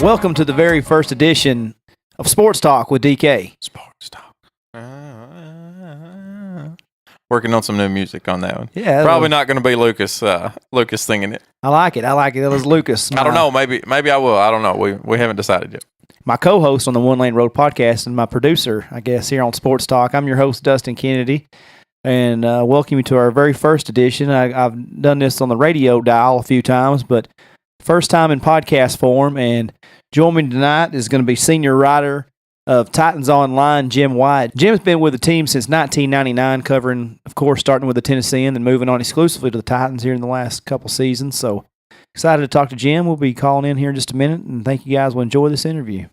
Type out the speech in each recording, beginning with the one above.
Welcome to the very first edition of Sports Talk with DK. Sports Talk. Working on some new music on that one. Yeah, probably not going to be Lucas singing it. I like it. That was Lucas. I don't know. Maybe I will. I don't know. We haven't decided yet. My co-host on the One Lane Road podcast and my producer, I guess, here on Sports Talk. I'm your host, Dustin Kennedy, and welcome you to our very first edition. I've done this on the radio dial a few times, but first time in podcast form. And joining me tonight is going to be senior writer of Titans Online, Jim Wyatt. Jim's been with the team since 1999, covering, of course, starting with the Tennessean and moving on exclusively to the Titans here in the last couple seasons. So excited to talk to Jim. We'll be calling in here in just a minute, and think you guys will enjoy this interview.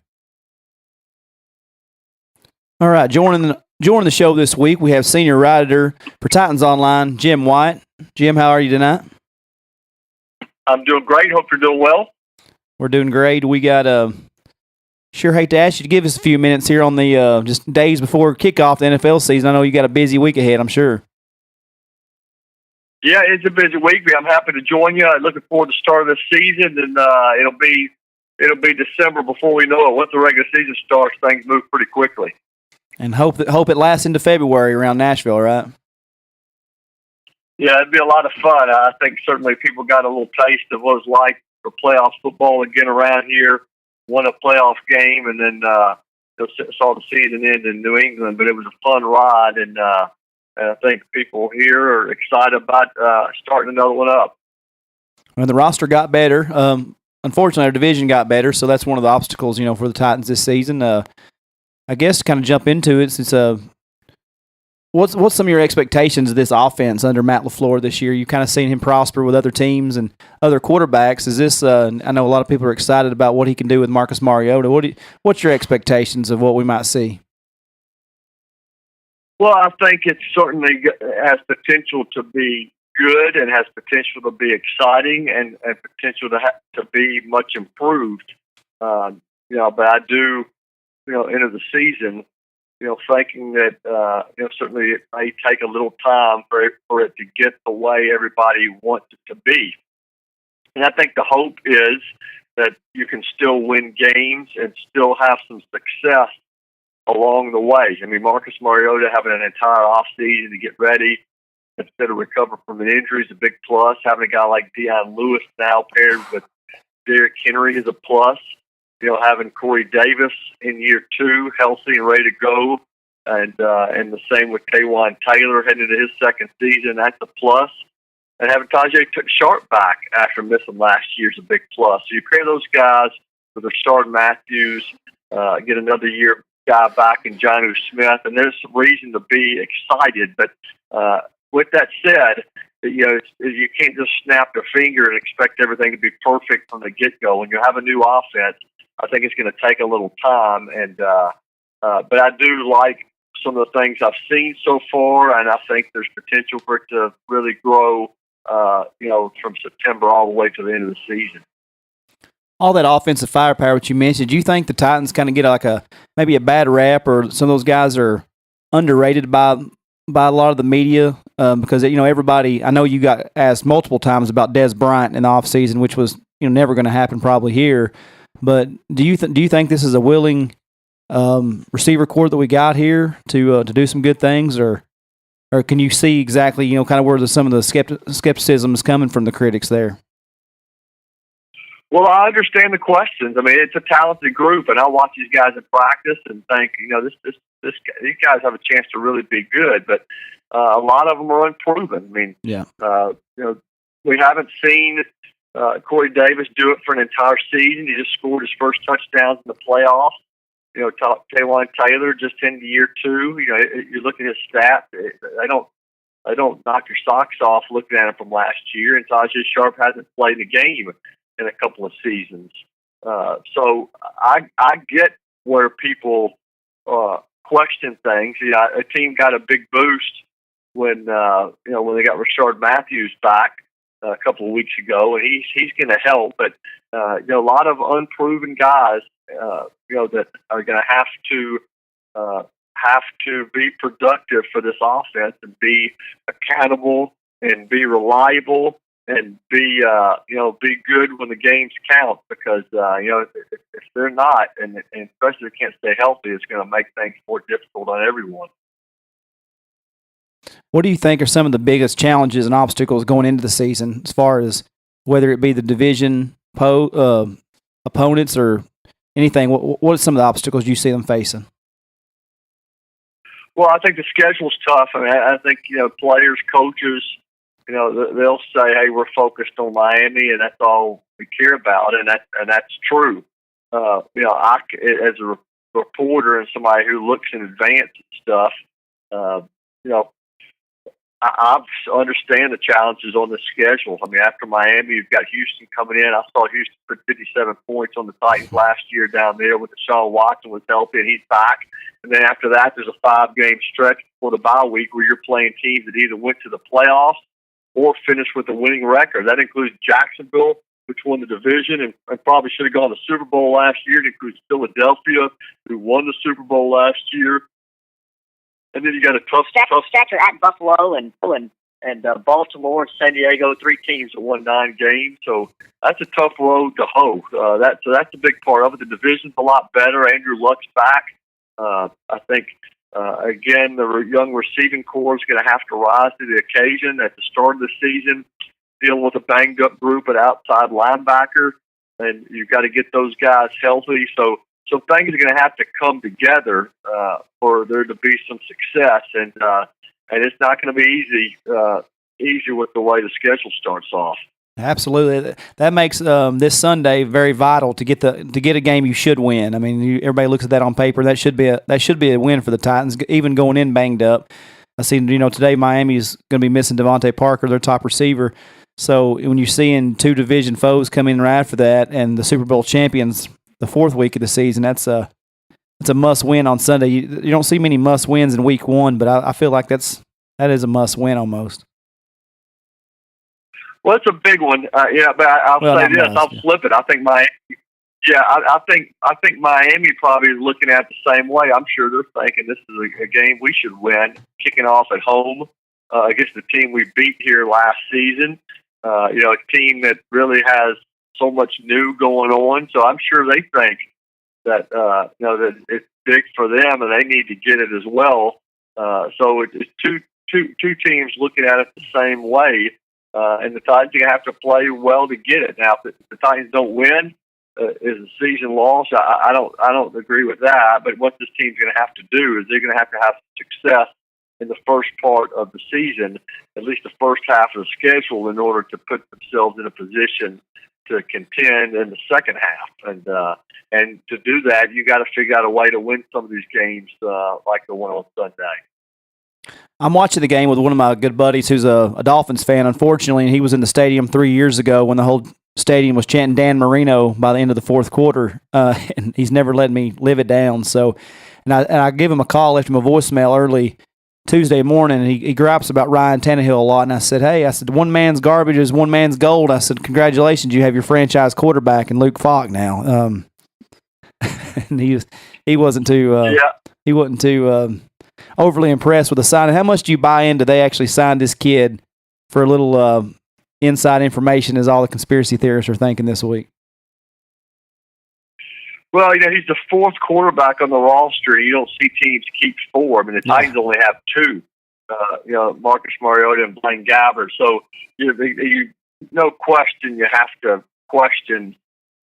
All right, joining the show this week, we have senior writer for Titans Online, Jim Wyatt. Jim, how are you tonight? I'm doing great. Hope you're doing well. We're doing great. We got sure hate to ask you to give us a few minutes here on the just days before kickoff the NFL season. I know you got a busy week ahead, I'm sure. Yeah, it's a busy week. I'm happy to join you. I'm looking forward to the start of this season, and it'll be December before we know it. Once the regular season starts, things move pretty quickly. And hope it lasts into February around Nashville, right? Yeah, it'd be a lot of fun. I think certainly people got a little taste of what it's like for playoff football again around here. Won a playoff game, and then saw the season end in New England. But it was a fun ride, and I think people here are excited about starting another one up. And the roster got better. Unfortunately, our division got better, so that's one of the obstacles, for the Titans this season. I guess to kind of jump into it, since what's some of your expectations of this offense under Matt LaFleur this year? You've kind of seen him prosper with other teams and other quarterbacks. Is this? I know a lot of people are excited about what he can do with Marcus Mariota. What's your expectations of what we might see? Well, I think it certainly has potential to be good and has potential to be exciting and potential to be much improved. But I do, end of the season, thinking that, certainly it may take a little time for it to get the way everybody wants it to be. And I think the hope is that you can still win games and still have some success along the way. I mean, Marcus Mariota having an entire offseason to get ready instead of recover from an injury is a big plus. Having a guy like Deion Lewis now paired with Derrick Henry is a plus. Having Corey Davis in year 2, healthy and ready to go, and the same with Kaywan Taylor heading into his second season, that's a plus. And having Tajay Sharp back after missing last year is a big plus. So you pair those guys with Rashard Matthews, get another year guy back in Jonnu Smith, and there's some reason to be excited. But with that said, you can't just snap your finger and expect everything to be perfect from the get-go. When you have a new offense, I think it's going to take a little time, but I do like some of the things I've seen so far, and I think there's potential for it to really grow, from September all the way to the end of the season. All that offensive firepower that you mentioned, do you think the Titans kind of get maybe a bad rap, or some of those guys are underrated by a lot of the media? Because everybody, I know you got asked multiple times about Dez Bryant in the offseason, which was never going to happen probably here. But do you think this is a willing receiver core that we got here to do some good things, or can you see exactly kind of where some of the skepticism is coming from the critics there? Well, I understand the questions. I mean, it's a talented group, and I watch these guys in practice and think, these guys have a chance to really be good. But a lot of them are unproven. I mean, yeah. We haven't seen Corey Davis do it for an entire season. He just scored his first touchdowns in the playoffs. Kaywan Taylor just into year 2. You look at his stats; they don't knock your socks off looking at him from last year. And Tajay Sharp hasn't played a game in a couple of seasons. So I get where people question things. A team got a big boost when they got Rashard Matthews back a couple of weeks ago, and he's going to help. But a lot of unproven guys, that are going to have to be productive for this offense and be accountable and be reliable and be be good when the games count, because if they're not, and especially if they can't stay healthy, it's going to make things more difficult on everyone. What do you think are some of the biggest challenges and obstacles going into the season, as far as whether it be the division opponents or anything? What are some of the obstacles you see them facing? Well, I think the schedule's tough. I mean, I think players, coaches, they'll say, "Hey, we're focused on Miami, and that's all we care about," and that's true. I, as a reporter and somebody who looks in advance at stuff, I understand the challenges on the schedule. I mean, after Miami, you've got Houston coming in. I saw Houston put 57 points on the Titans last year down there when Deshaun Watson was healthy, and he's back. And then after that, there's a 5-game stretch before the bye week where you're playing teams that either went to the playoffs or finished with a winning record. That includes Jacksonville, which won the division and probably should have gone to the Super Bowl last year. It includes Philadelphia, who won the Super Bowl last year. And then you got a tough stretcher at Buffalo and Baltimore and San Diego, 3 teams that won 9 games. So that's a tough road to hoe. That's a big part of it. The division's a lot better. Andrew Luck's back. I think, again, the young receiving corps is going to have to rise to the occasion at the start of the season, dealing with a banged-up group at outside linebacker, and you've got to get those guys healthy. So things are going to have to come together for there to be some success, and it's not going to be easy with the way the schedule starts off. Absolutely, that makes this Sunday very vital to get a game you should win. I mean, everybody looks at that on paper. That should be a win for the Titans, even going in banged up. I see, today Miami is going to be missing Devontae Parker, their top receiver. So when you're seeing 2 division foes come in right after that, and the Super Bowl champions the 4th week of the season, that's a must win on Sunday. You don't see many must wins in week 1, but I feel like that is a must win almost. Well, it's a big one. But I'll say this. I'll flip it. I think Miami. Yeah, I think Miami probably is looking at it the same way. I'm sure they're thinking this is a game we should win, kicking off at home against the team we beat here last season. A team that really has so much new going on. So I'm sure they think that that it's big for them, and they need to get it as well. So it's two teams looking at it the same way. And the Titans are going to have to play well to get it. Now, if the Titans don't win, is the season lost? I don't agree with that. But what this team's going to have to do is they're going to have success in the first part of the season, at least the first half of the schedule, in order to put themselves in a position to contend in the second half. And to do that, you got to figure out a way to win some of these games, like the one on Sunday. I'm watching the game with one of my good buddies who's a Dolphins fan, unfortunately, and he was in the stadium 3 years ago when the whole stadium was chanting Dan Marino by the end of the 4th quarter, and he's never let me live it down. So, and I give him a call, left him a voicemail early Tuesday morning, and he gripes about Ryan Tannehill a lot, and I said, one man's garbage is one man's gold. I said, congratulations, you have your franchise quarterback in Luke Falk now. And he wasn't too overly impressed with the signing. How much do you buy into they actually signed this kid for a little inside information, as all the conspiracy theorists are thinking this week? Well, he's the 4th quarterback on the roster. You don't see teams keep 4. I mean, the Titans only have 2. Marcus Mariota and Blaine Gabbert. So, no question, you have to question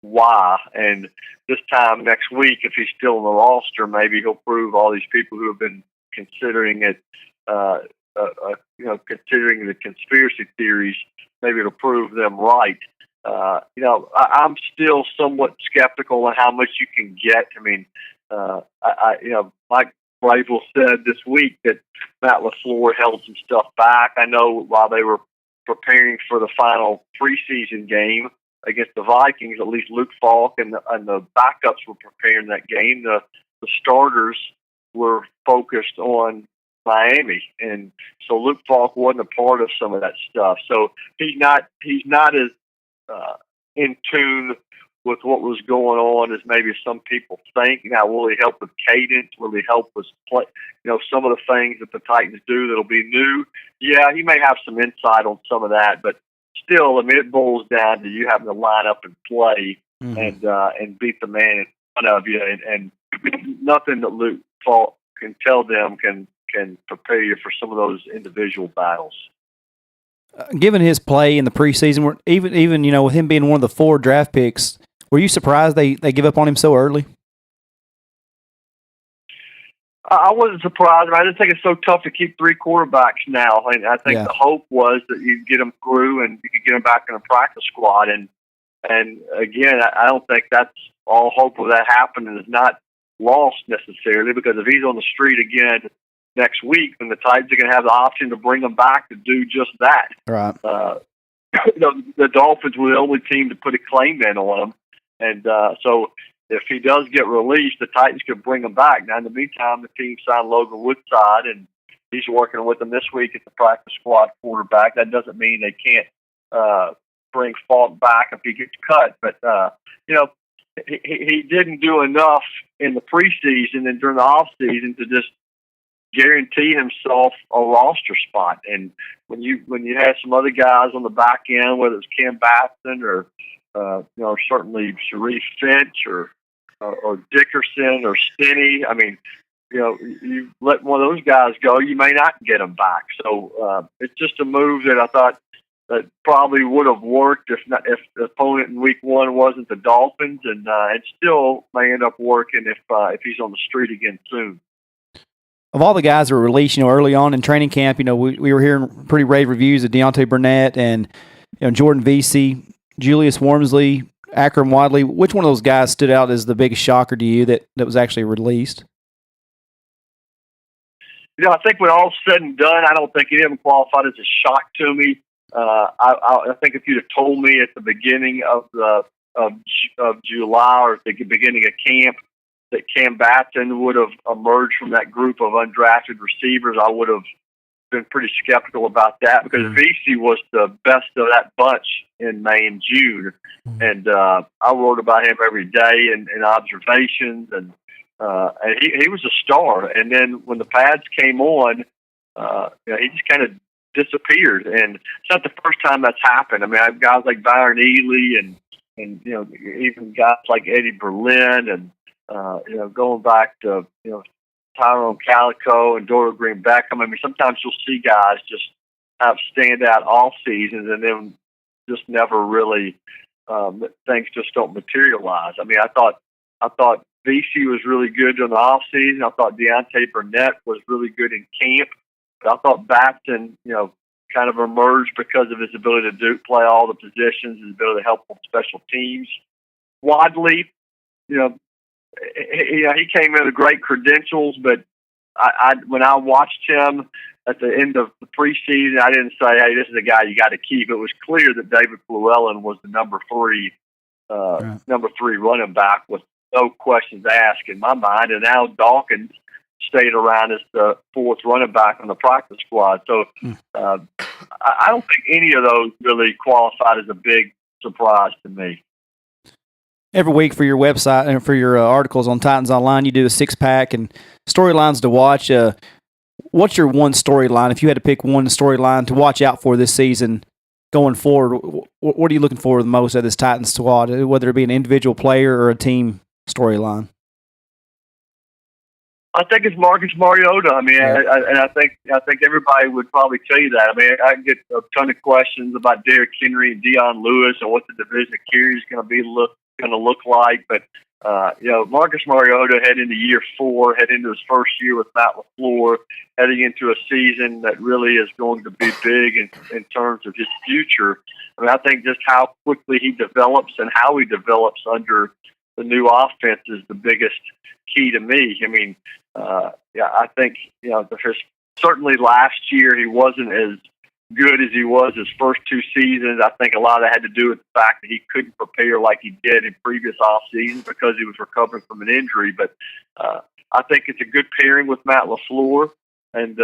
why. And this time next week, if he's still on the roster, maybe he'll prove all these people who have been considering it, considering the conspiracy theories, maybe it'll prove them right. I'm still somewhat skeptical on how much you can get. I mean, Mike Vrabel said this week that Matt LaFleur held some stuff back. I know while they were preparing for the final preseason game against the Vikings, at least Luke Falk and the backups were preparing that game. The starters were focused on Miami, and so Luke Falk wasn't a part of some of that stuff. So he's not as in tune with what was going on as maybe some people think. Now, will he help with cadence? Will he help with play? Some of the things that the Titans do that'll be new. Yeah, he may have some insight on some of that, but still, I mean, it boils down to you having to line up and play and beat the man in front of you, and nothing that Luke Falk can tell them can prepare you for some of those individual battles. Given his play in the preseason, even with him being one of the 4 draft picks, were you surprised they give up on him so early? I wasn't surprised. I just think it's so tough to keep 3 quarterbacks now. And I think the hope was that you'd get them through and you could get them back in the practice squad. And again, I don't think that's all hope of that happening is not lost necessarily, because if he's on the street again next week, then the Titans are going to have the option to bring him back to do just that. Right. The Dolphins were the only team to put a claim in on him. And so if he does get released, the Titans could bring him back. Now, in the meantime, the team signed Logan Woodside, and he's working with them this week at the practice squad quarterback. That doesn't mean they can't bring Falk back if he gets cut. But, he didn't do enough in the preseason and during the offseason to just guarantee himself a roster spot. And when you have some other guys on the back end, whether it's Cam Batson or certainly Sharif Finch or Dickerson or Stinney, I mean, you let one of those guys go, you may not get them back. So it's just a move that I thought that probably would have worked if the opponent in week 1 wasn't the Dolphins, and it still may end up working if he's on the street again soon. Of all the guys that were released, early on in training camp, we were hearing pretty rave reviews of Deontay Burnett and Jordan Vesey, Julius Wormsley, Akram Wadley. Which one of those guys stood out as the biggest shocker to you that was actually released? I think when all's said and done, I don't think any of them qualified as a shock to me. I think if you'd have told me at the beginning of July or at the beginning of camp that Cam Batson would have emerged from that group of undrafted receivers, I would have been pretty skeptical about that, because Vesey was the best of that bunch in May and June. And I wrote about him every day in observations, and he was a star. And then when the pads came on, he just kind of disappeared. And it's not the first time that's happened. I mean, I have guys like Byron Ely and even guys like Eddie Berlin and going back to Tyrone Calico and Dora Green Beckham. I mean, sometimes you'll see guys just have standout off seasons and then just never really things just don't materialize. I mean, I thought Vesey was really good during the off season. I thought Deontay Burnett was really good in camp. But I thought Batson, kind of emerged because of his ability to play all the positions, his ability to help on special teams. Wadley, he came in with great credentials, but when I watched him at the end of the preseason, I didn't say, "Hey, this is a guy you got to keep." It was clear that David Llewellyn was the number three running back with no questions asked in my mind, and now Dawkins stayed around as the 4th running back on the practice squad. So I don't think any of those really qualified as a big surprise to me. Every week for your website and for your articles on Titans Online, you do a 6-pack and storylines to watch. What's your one storyline? If you had to pick one storyline to watch out for this season going forward, what are you looking for the most at this Titans squad, whether it be an individual player or a team storyline? I think it's Marcus Mariota. I mean, I think everybody would probably tell you that. I mean, I get a ton of questions about Derrick Henry and Dion Lewis and what the division of carries is going to look like. But Marcus Mariota head into year 4, head into his first year with Matt LaFleur, heading into a season that really is going to be big in terms of his future. I mean, I think just how quickly he develops and how he develops under the new offense is the biggest key to me. I mean, I think certainly last year he wasn't as good as he was his first 2 seasons. I think a lot of that had to do with the fact that he couldn't prepare like he did in previous off seasons because he was recovering from an injury. But I think it's a good pairing with Matt LaFleur, and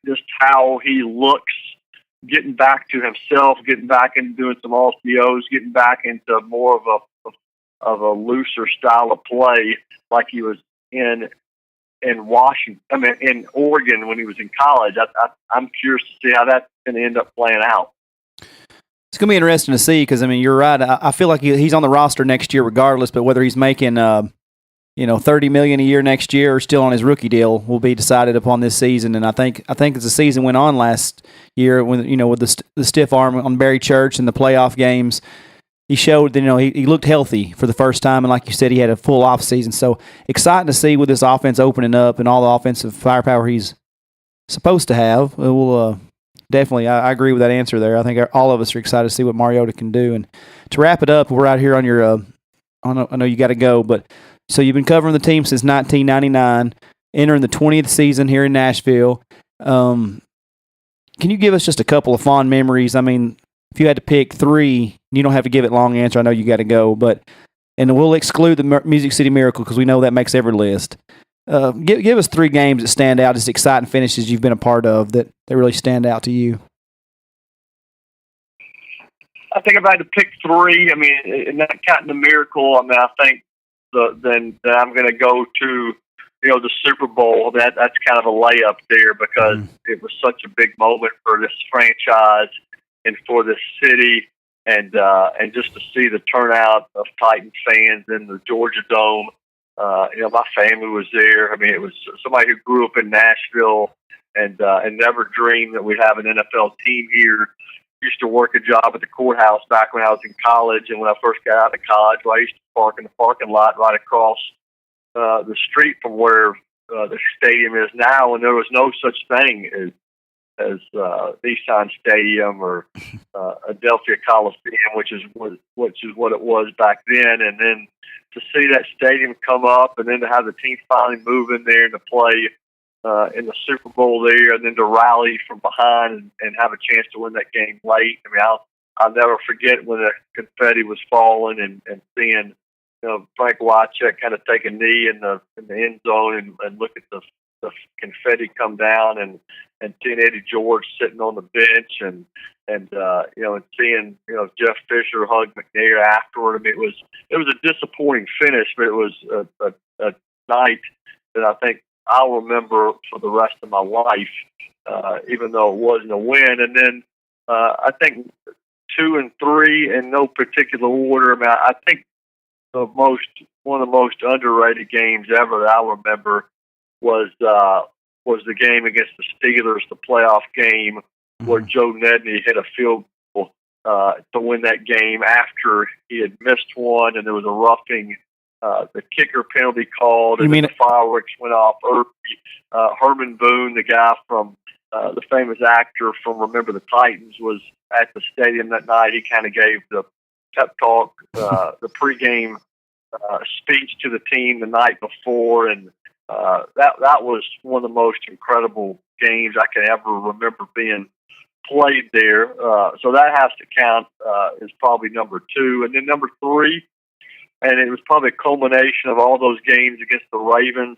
just how he looks, getting back to himself, getting back into doing some RPOs, getting back into more of a looser style of play like he was in Washington. I mean, in Oregon when he was in college. I'm curious to see how that's going to end up playing out. It's going to be interesting to see because, I mean, you're right. I feel like he's on the roster next year regardless, but whether he's making, $30 million a year next year or still on his rookie deal will be decided upon this season. And I think as the season went on last year, when with the stiff arm on Barry Church and the playoff games, he showed that he looked healthy for the first time, and like you said, he had a full off season. So exciting to see with this offense opening up and all the offensive firepower he's supposed to have. It will definitely. I agree with that answer there. I think all of us are excited to see what Mariota can do. And to wrap it up, we're out here on your. I know you got to go, but so you've been covering the team since 1999, entering the 20th season here in Nashville. Can you give us just a couple of fond memories? I mean, if you had to pick three, you don't have to give it long answer. I know you got to go, and we'll exclude the Music City Miracle because we know that makes every list. Give us three games that stand out as exciting finishes you've been a part of that really stand out to you. I think if I had to pick three, I mean, not counting the Miracle, I mean, I think then I'm going to go to, the Super Bowl. That's kind of a layup there because it was such a big moment for this franchise and for this city, and just to see the turnout of Titans fans in the Georgia Dome. My family was there. I mean, it was somebody who grew up in Nashville and never dreamed that we'd have an NFL team here. Used to work a job at the courthouse back when I was in college, and when I first got out of college, I used to park in the parking lot right across the street from where the stadium is now, and there was no such thing as Nissan Stadium or Adelphia Coliseum, which is what it was back then. And then to see that stadium come up, and then to have the team finally move in there and to play in the Super Bowl there, and then to rally from behind and have a chance to win that game late. I mean, I'll never forget when the confetti was falling and seeing Frank Wycheck kind of take a knee in the end zone and look at the confetti come down and seeing Eddie George sitting on the bench and seeing Jeff Fisher hug McNair afterward. I mean, it was a disappointing finish, but it was a night that I think I'll remember for the rest of my life, even though it wasn't a win. And then I think 2 and 3 in no particular order. I mean, I think one of the most underrated games ever that I remember was the game against the Steelers, the playoff game, where Joe Nedney hit a field goal to win that game after he had missed one, and there was a roughing. The kicker penalty called, and the fireworks went off early. Herman Boone, the guy from the famous actor from Remember the Titans, was at the stadium that night. He kind of gave the pep talk, the pregame speech to the team the night before, and that was one of the most incredible games I can ever remember being played there. So that has to count as probably number 2. And then number 3, and it was probably a culmination of all those games against the Ravens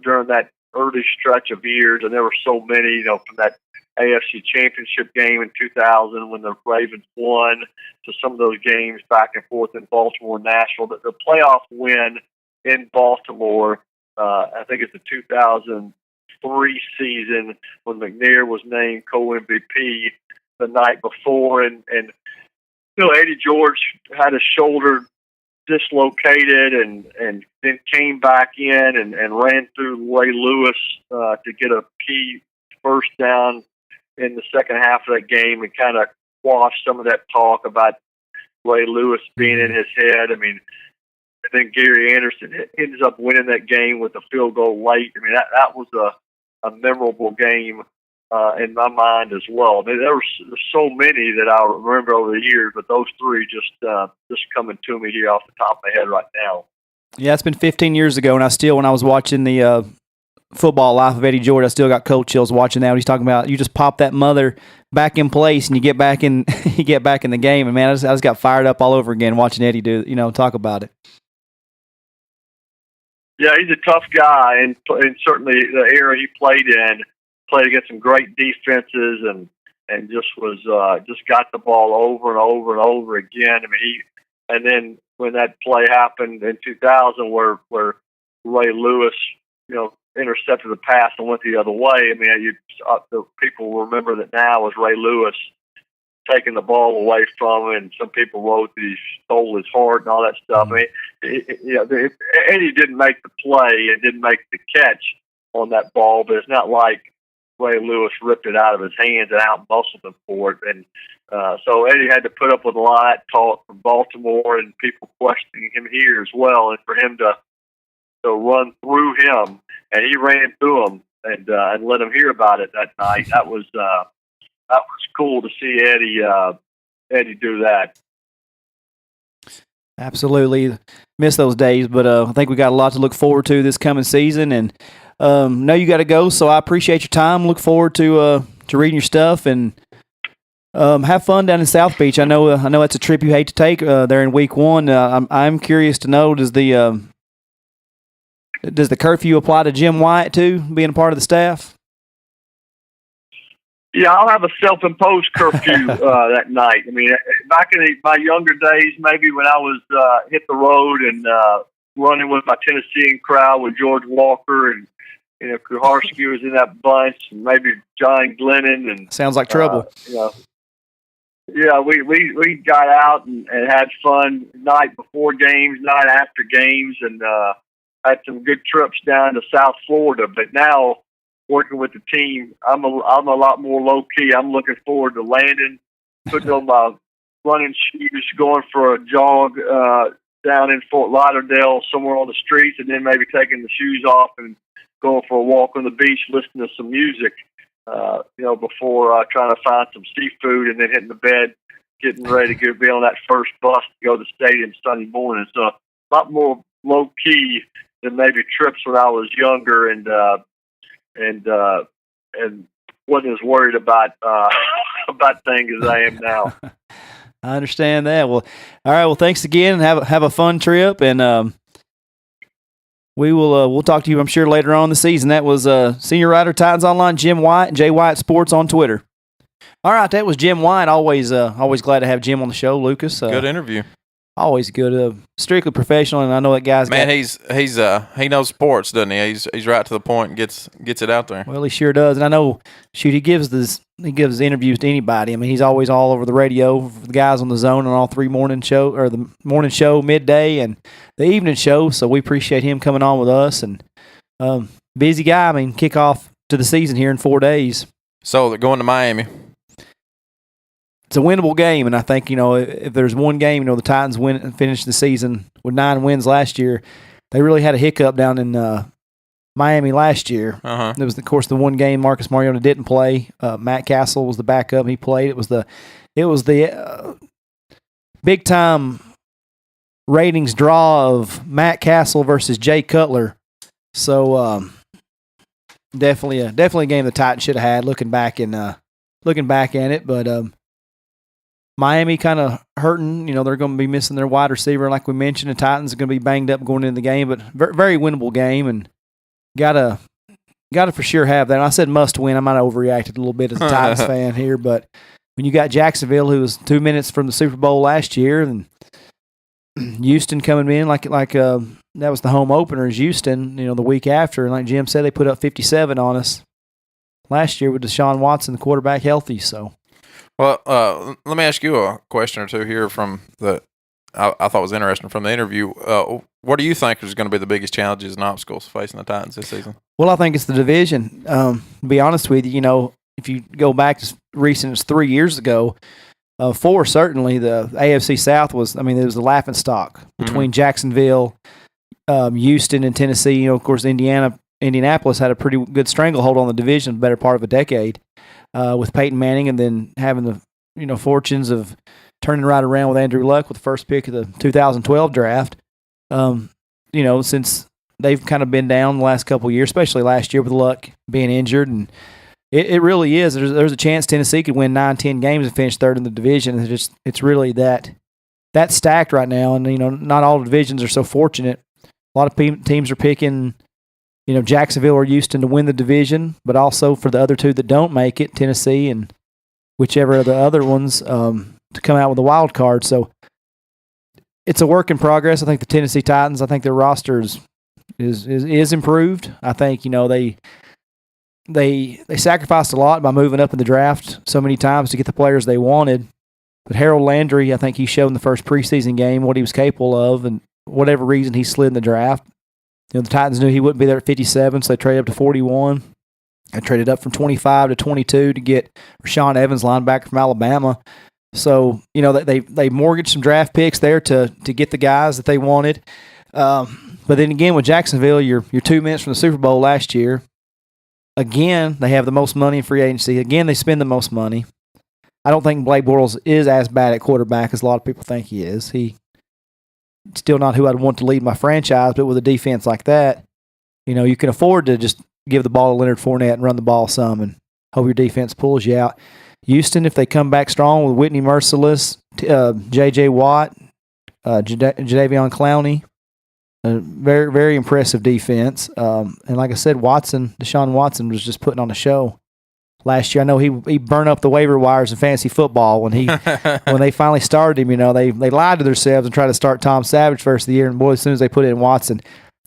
during that early stretch of years. And there were so many, from that AFC Championship game in 2000 when the Ravens won to some of those games back and forth in Baltimore and Nashville. The playoff win in Baltimore, I think it's the 2003 season when McNair was named co-MVP the night before. And Eddie George had his shoulder dislocated and then came back in and ran through Ray Lewis to get a key first down in the second half of that game and kind of quashed some of that talk about Ray Lewis being in his head. I mean, and then Gary Anderson ends up winning that game with a field goal late. I mean, that was a memorable game in my mind as well. I mean, there's so many that I remember over the years, but those 3 just coming to me here off the top of my head right now. Yeah, it's been 15 years ago, and when I was watching the football life of Eddie George, I still got cold chills watching that. He's talking about you just pop that mother back in place and you get back in the game. And man, I just got fired up all over again watching Eddie talk about it. Yeah, he's a tough guy, and certainly the era he played against some great defenses and just got the ball over and over and over again. I mean, and then when that play happened in 2000 where Ray Lewis, intercepted the pass and went the other way. I mean, the people remember that now as Ray Lewis taking the ball away from him, and some people wrote that he stole his heart and all that stuff. I mean, Eddie didn't make the play and didn't make the catch on that ball, but it's not like Ray Lewis ripped it out of his hands and out-muscled him for it. And so Eddie had to put up with a lot of that talk from Baltimore and people questioning him here as well. And for him to run through him, and he ran through him and let him hear about it that night, that was cool to see Eddie do that. Absolutely. Miss those days, but I think we got a lot to look forward to this coming season. And know you got to go, so I appreciate your time. Look forward to reading your stuff, and have fun down in South Beach. I know that's a trip you hate to take there in week one. I'm curious to know, does the curfew apply to Jim Wyatt too, being a part of the staff? Yeah, I'll have a self-imposed curfew that night. I mean, back in my younger days, maybe when I was hit the road and running with my Tennessean crowd with George Walker and Kuharski was in that bunch, and maybe John Glennon, and sounds like trouble. Yeah, we got out and had fun night before games, night after games, and had some good trips down to South Florida. But now, working with the team, I'm a lot more low key. I'm looking forward to landing, putting on my running shoes, going for a jog down in Fort Lauderdale, somewhere on the streets, and then maybe taking the shoes off and going for a walk on the beach, listening to some music. Before trying to find some seafood, and then hitting the bed, getting ready to be on that first bus to go to the stadium Sunday morning. So a lot more low key than maybe trips when I was younger, and wasn't as worried about things as I am now. I understand that. Well, all right. Well, thanks again. Have a fun trip, and we'll talk to you, I'm sure, later on in the season. That was senior writer, Titans Online, Jim Wyatt, J Wyatt Sports on Twitter. All right, that was Jim Wyatt. Always glad to have Jim on the show, Lucas. Good interview. Always good, strictly professional, and I know that guy's he knows sports, doesn't he? He's right to the point and gets it out there. Well, he sure does, and I know. Shoot, he gives interviews to anybody. I mean, he's always all over the radio for the guys on the zone on all three morning show, or the morning show, midday, and the evening show. So we appreciate him coming on with us, and busy guy. I mean, kick off to the season here in 4 days. So they're going to Miami. It's a winnable game, and I think, if there's one game, the Titans finished the season with 9 wins last year. They really had a hiccup down in Miami last year. Uh-huh. It was, of course, the one game Marcus Mariota didn't play. Matt Castle was the backup. He played. It was the big time ratings draw of Matt Castle versus Jay Cutler. So definitely a game the Titans should have had. Looking back at it, but. Miami kind of hurting. They're going to be missing their wide receiver, like we mentioned. The Titans are going to be banged up going into the game, but very, very winnable game, and gotta for sure have that. And I said must win. I might have overreacted a little bit as a Titans fan here, but when you got Jacksonville, who was 2 minutes from the Super Bowl last year, and Houston coming in like that was the home opener is Houston. The week after, and like Jim said, they put up 57 on us last year with Deshaun Watson, the quarterback, healthy. So. Well, let me ask you a question or two here from I thought was interesting from the interview. What do you think is going to be the biggest challenges and obstacles facing the Titans this season? Well, I think it's the division. To be honest with you, if you go back as recent as 3 years ago, 4 certainly, the AFC South was it was the laughing stock between Jacksonville, Houston, and Tennessee. Of course, Indianapolis had a pretty good stranglehold on the division, the better part of a decade. With Peyton Manning, and then having the fortunes of turning right around with Andrew Luck with the first pick of the 2012 draft. Since they've kind of been down the last couple of years, especially last year with Luck being injured, and it really is. There's a chance Tennessee could win 9-10 games and finish third in the division. It's really that stacked right now, and not all divisions are so fortunate. A lot of teams are picking. Jacksonville or Houston to win the division, but also for the other two that don't make it, Tennessee and whichever of the other ones, to come out with a wild card. So it's a work in progress. I think the Tennessee Titans, I think their roster is improved. I think, they sacrificed a lot by moving up in the draft so many times to get the players they wanted. But Harold Landry, I think he showed in the first preseason game what he was capable of, and whatever reason he slid in the draft. The Titans knew he wouldn't be there at 57, so they traded up to 41. I traded up from 25 to 22 to get Rashawn Evans, linebacker from Alabama. So, they mortgaged some draft picks there to get the guys that they wanted. But then again, with Jacksonville, you're 2 minutes from the Super Bowl last year. Again, they have the most money in free agency. Again, they spend the most money. I don't think Blake Bortles is as bad at quarterback as a lot of people think he is. He's still not who I'd want to lead my franchise, but with a defense like that, you can afford to just give the ball to Leonard Fournette and run the ball some and hope your defense pulls you out. Houston, if they come back strong with Whitney Merciless, J.J. Watt, Jadeveon Clowney, a very, very impressive defense. And like I said, Deshaun Watson was just putting on a show last year. I know he burned up the waiver wires in fantasy football when when they finally started him. They lied to themselves and tried to start Tom Savage first of the year, and boy, as soon as they put in Watson,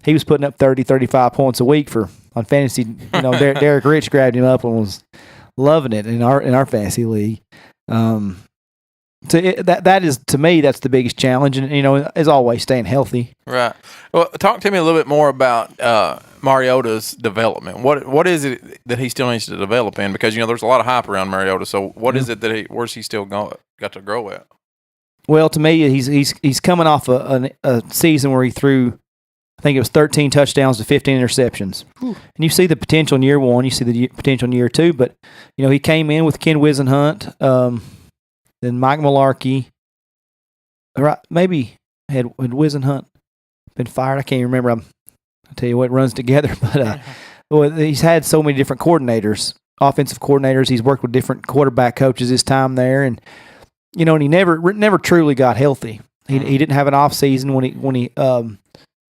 he was putting up 30, 35 points a week on fantasy. Derek Rich grabbed him up and was loving it in our fantasy league. That is, to me, that's the biggest challenge, and as always, staying healthy. Right. Well, talk to me a little bit more about Mariota's development. What is it that he still needs to develop in? Because there's a lot of hype around Mariota. So what is it that where's he still got to grow at? Well, to me, he's coming off a season where he threw, I think it was 13 touchdowns to 15 interceptions. Whew. And you see the potential in year one, you see the potential in year two, but he came in with Ken Wisenhunt, then Mike Mularkey. Right, maybe had Wisenhunt been fired? I can't remember. I'll tell you what, runs together. But well, he's had so many different coordinators, offensive coordinators. He's worked with different quarterback coaches his time there, and and he never truly got healthy. He didn't have an off season when he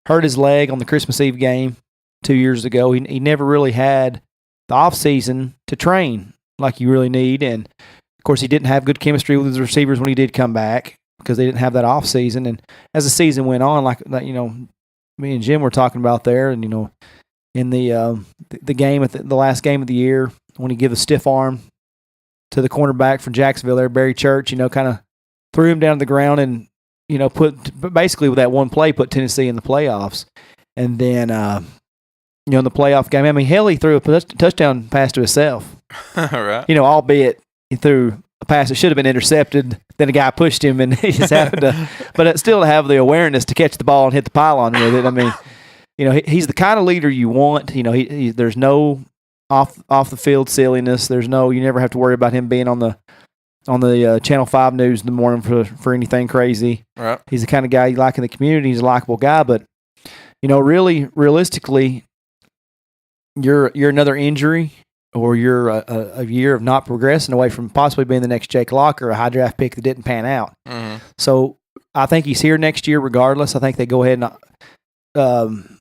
hurt his leg on the Christmas Eve game 2 years ago. He never really had the off season to train like you really need, and of course, he didn't have good chemistry with his receivers when he did come back because they didn't have that off season. And as the season went on, like me and Jim were talking about there, and in the game at the last game of the year when he gave a stiff arm to the cornerback from Jacksonville there, Barry Church, kind of threw him down to the ground and put basically with that one play put Tennessee in the playoffs. And then in the playoff game, hell, he threw a touchdown pass to himself. Right. Albeit he threw a pass that should have been intercepted. Then a guy pushed him, and he just happened to. But still to have the awareness to catch the ball and hit the pylon with it. He's the kind of leader you want. There's no off the field silliness. You never have to worry about him being on the Channel 5 news in the morning for anything crazy. Right. He's the kind of guy you like in the community. He's a likable guy, but really realistically, you're another injury, or you're a year of not progressing away from possibly being the next Jake Locker, a high draft pick that didn't pan out. Mm-hmm. So I think he's here next year regardless. I think they go ahead and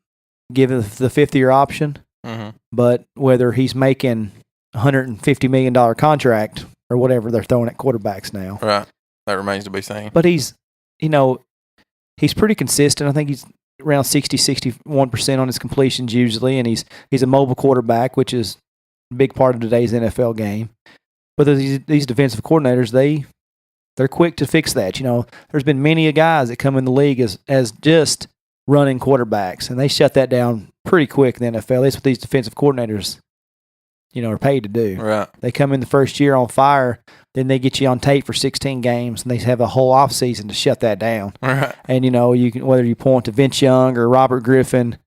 give him the fifth-year option. Mm-hmm. But whether he's making $150 million contract or whatever they're throwing at quarterbacks now. Right. That remains to be seen. But he's pretty consistent. I think he's around 61% on his completions usually, and he's a mobile quarterback, which is a big part of today's NFL game. But these defensive coordinators, they're quick to fix that. There's been many guys that come in the league as just running quarterbacks, and they shut that down pretty quick in the NFL. That's what these defensive coordinators, are paid to do. Right. They come in the first year on fire, then they get you on tape for 16 games, and they have a whole offseason to shut that down. Right. And, you can, whether you point to Vince Young or Robert Griffin,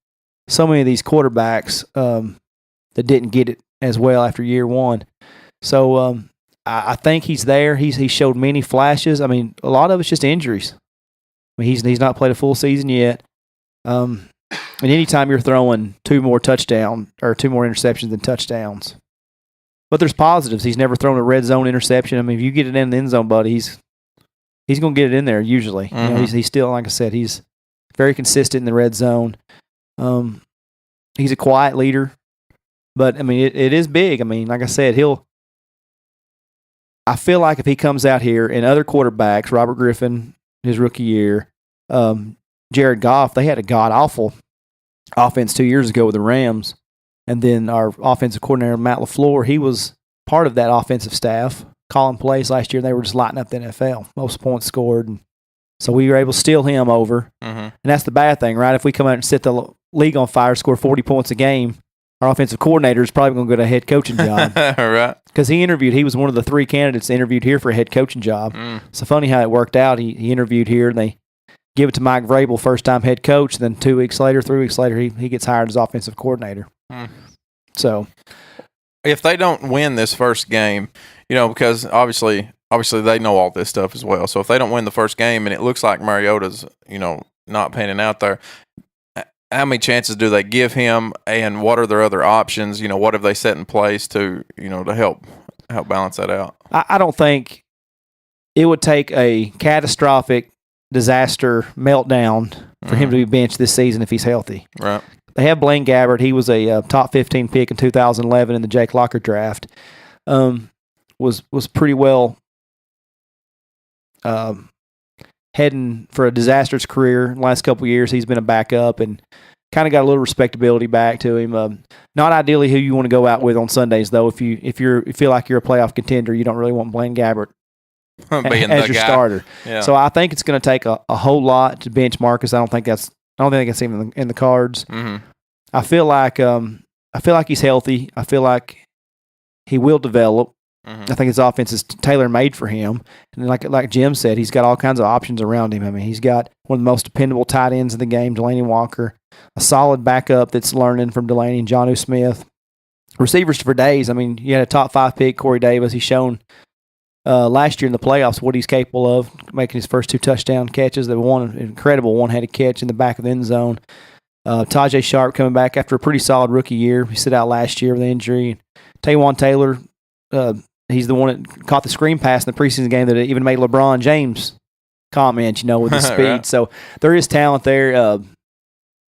so many of these quarterbacks that didn't get it as well after year one. So I think he's there. He showed many flashes. A lot of it's just injuries. He's not played a full season yet. And anytime you're throwing two more interceptions than touchdowns. But there's positives. He's never thrown a red zone interception. If you get it in the end zone, buddy, he's going to get it in there usually. Mm-hmm. He's still, like I said, he's very consistent in the red zone. He's a quiet leader, but it is big. Like I said, I feel like if he comes out here and other quarterbacks, Robert Griffin, his rookie year, Jared Goff, they had a god-awful offense 2 years ago with the Rams. And then our offensive coordinator, Matt LaFleur, he was part of that offensive staff calling plays last year. They were just lighting up the NFL, most points scored. And so we were able to steal him over. And that's the bad thing, right? If we come out and set the league on fire, score 40 points a game, our offensive coordinator is probably going to get a head coaching job. Right. Because he was one of the 3 candidates interviewed here for a head coaching job. So funny how it worked out. He interviewed here, and they give it to Mike Vrabel, first-time head coach. Then 2 weeks later, 3 weeks later, he gets hired as offensive coordinator. So if they don't win this first game, because obviously they know all this stuff as well. So if they don't win the first game and it looks like Mariota's, not panning out there, how many chances do they give him, and what are their other options? What have they set in place to help balance that out? I don't think it would take a catastrophic disaster meltdown for him to be benched this season if he's healthy. Right. They have Blaine Gabbert. He was a top 15 pick in 2011 in the Jake Locker draft. Was pretty well heading for a disastrous career. The last couple of years, he's been a backup and kind of got a little respectability back to him. Not ideally who you want to go out with on Sundays, though. If you feel like you're a playoff contender, you don't really want Blaine Gabbert as your starter. Yeah. So I think it's going to take a whole lot to bench Marcus. I don't think that's even in the cards. I feel like he's healthy. I feel like he will develop. I think his offense is tailor-made for him. And like Jim said, he's got all kinds of options around him. I mean, he's got one of the most dependable tight ends in the game, Delaney Walker, a solid backup that's learning from Delaney and Jonnu Smith. Receivers for days. I mean, you had a top 5 pick, Corey Davis. He's shown last year in the playoffs what he's capable of, making his first 2 touchdown catches. They won an incredible one-handed catch in the back of the end zone. Tajay Sharp coming back after a pretty solid rookie year. He sit out last year with an injury. Taywan Taylor, he's the one that caught the screen pass in the preseason game that even made LeBron James comment, with his speed. Right. So there is talent there.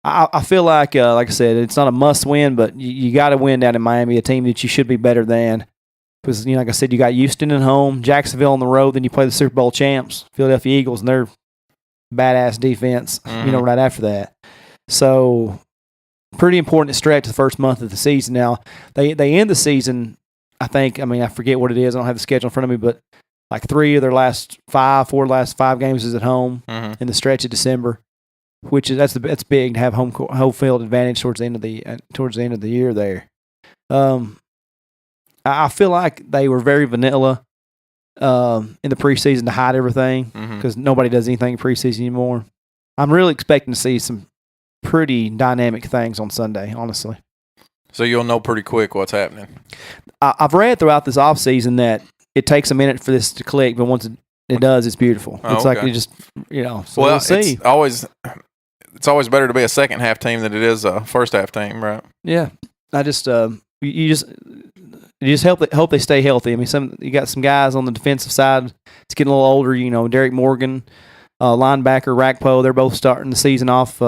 I feel like I said, it's not a must-win, but you got to win down in Miami, a team that you should be better than. Because, like I said, you got Houston at home, Jacksonville on the road, then you play the Super Bowl champs, Philadelphia Eagles, and their badass defense, right after that. So pretty important to stretch the first month of the season. Now, they end the season, I forget what it is. I don't have the schedule in front of me, but like 4 of their last 5 games is at home in the stretch of December, which is that's big to have home field advantage towards the end of the year there. I feel like they were very vanilla in the preseason to hide everything because nobody does anything in preseason anymore. I'm really expecting to see some pretty dynamic things on Sunday, honestly. So you'll know pretty quick what's happening. I've read throughout this offseason that it takes a minute for this to click, but once it does, it's beautiful. It's like you just, so we'll see. It's always better to be a second half team than it is a first half team, right? Yeah. I just you just hope they stay healthy. I mean, you got some guys on the defensive side. It's getting a little older. Derek Morgan, linebacker, Rakpo. They're both starting the season off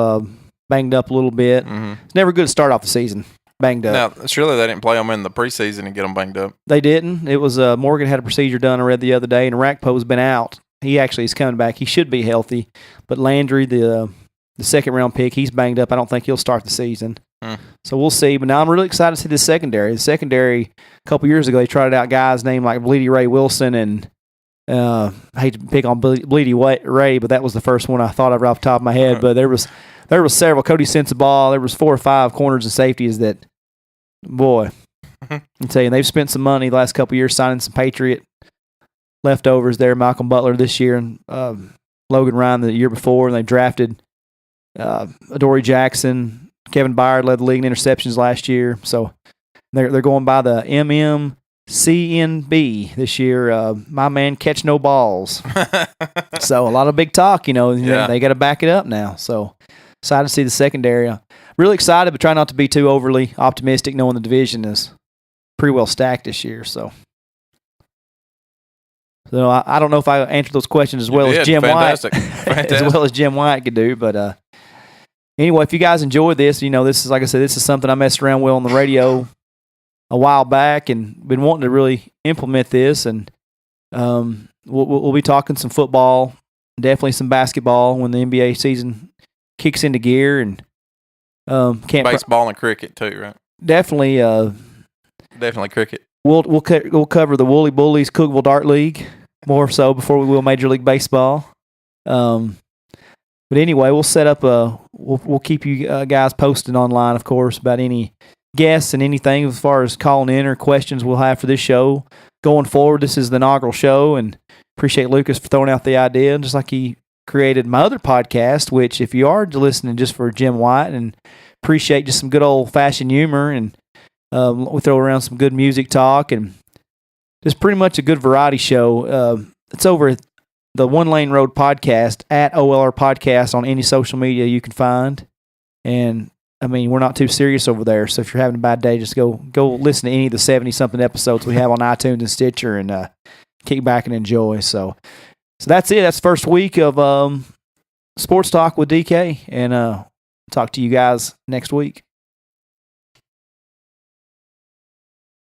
banged up a little bit. It's never good to start off the season banged up. Now, surely they didn't play them in the preseason and get them banged up. They didn't. It was Morgan had a procedure done, I read the other day, and Rakpo's been out. He actually is coming back. He should be healthy, but Landry, the second round pick, he's banged up. I don't think he'll start the season. So we'll see. But now I'm really excited to see the secondary. The secondary, a couple years ago, they trotted out guys named like Bleedy Ray Wilson and I hate to pick on Bleedy Ray, but that was the first one I thought of right off the top of my head. But there was several. Cody Sensabaugh. There was 4 or 5 corners and safeties that, boy, I'm telling you, they've spent some money the last couple of years signing some Patriot leftovers there. Malcolm Butler this year and Logan Ryan the year before, and they drafted Adoree Jackson. Kevin Byard led the league in interceptions last year, so they're going by the MMCNB this year. My man catch no balls. So a lot of big talk, they got to back it up now. So excited to see the secondary. Really excited, but try not to be too overly optimistic, knowing the division is pretty well stacked this year. So I don't know if I answered those questions as well as Jim Wyatt, as well as Jim Wyatt could do, but. Anyway, if you guys enjoyed this, this is, like I said, this is something I messed around with on the radio a while back and been wanting to really implement this. And we'll be talking some football, definitely some basketball when the NBA season kicks into gear. And baseball and cricket too, right? Definitely. Definitely cricket. we'll cover the Woolly Bullies Cookville Dart League more so before we will Major League Baseball. But anyway, we'll set up we'll keep you guys posted online, of course, about any guests and anything as far as calling in or questions we'll have for this show going forward. This is the inaugural show, and appreciate Lucas for throwing out the idea, just like he created my other podcast, which if you are listening just for Jim Wyatt and appreciate just some good old-fashioned humor, and we throw around some good music talk and just pretty much a good variety show. It's over at the One Lane Road Podcast at OLR Podcast on any social media you can find. And, I mean, we're not too serious over there, so if you're having a bad day, just go listen to any of the 70-something episodes we have on iTunes and Stitcher and kick back and enjoy. So that's it. That's the first week of Sports Talk with DK, and talk to you guys next week.